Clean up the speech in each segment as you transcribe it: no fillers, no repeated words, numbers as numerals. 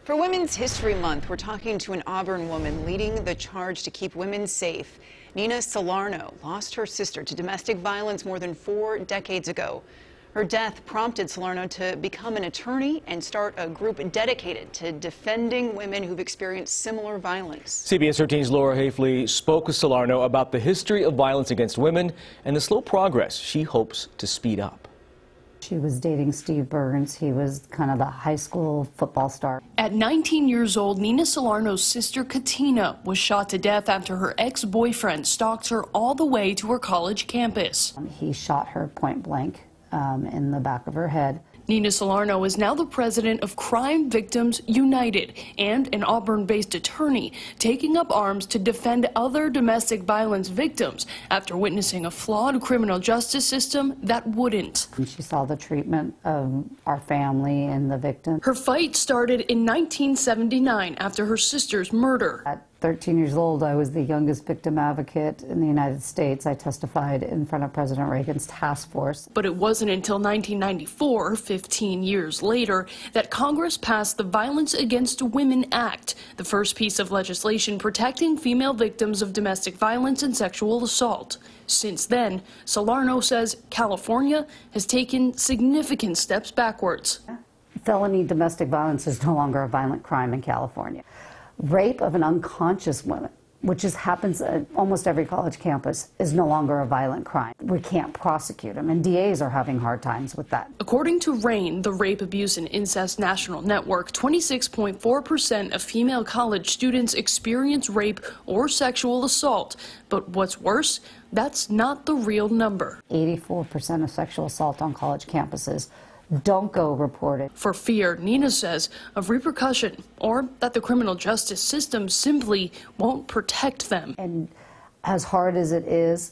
For Women's History Month, we're talking to an Auburn woman leading the charge to keep women safe. Nina Salarno lost her sister to domestic violence more than 4 decades ago. Her death prompted Salarno to become an attorney and start a group dedicated to defending women who've experienced similar violence. CBS 13's Laura Hafley spoke with Salarno about the history of violence against women and the slow progress she hopes to speed up. She was dating Steve Burns. He was kind of the high school football star. At 19 years old, Nina Salarno's sister Katina was shot to death after her ex-boyfriend stalked her all the way to her college campus. He shot her point blank in the back of her head. Nina Salarno is now the president of Crime Victims United and an Auburn-based attorney taking up arms to defend other domestic violence victims after witnessing a flawed criminal justice system that wouldn't. And she saw the treatment of our family and the victim. Her fight started in 1979 after her sister's murder. At 13 years old, I was the youngest victim advocate in the United States. I testified in front of President Reagan's task force. But it wasn't until 1994, 15 years later, that Congress passed the Violence Against Women Act, the first piece of legislation protecting female victims of domestic violence and sexual assault. Since then, Salarno says California has taken significant steps backwards. Felony domestic violence is no longer a violent crime in California. Rape of an unconscious woman, which happens at almost every college campus, is no longer a violent crime. We can't prosecute them, and DAs are having hard times with that. According to RAINN, the Rape, Abuse, and Incest National Network, 26.4% of female college students experience rape or sexual assault. But what's worse, that's not the real number. 84% of sexual assault on college campuses don't go reported. For fear, Nina says, of repercussion, or that the criminal justice system simply won't protect them. And as hard as it is,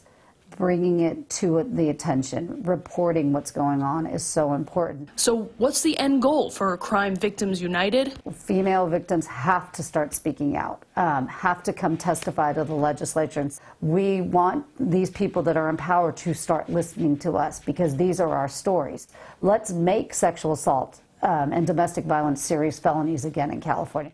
bringing it to the attention, reporting what's going on is so important. So what's the end goal for Crime Victims United? Female victims have to start speaking out, have to come testify to the legislature. We want these people that are in power to start listening to us because these are our stories. Let's make sexual assault and domestic violence serious felonies again in California.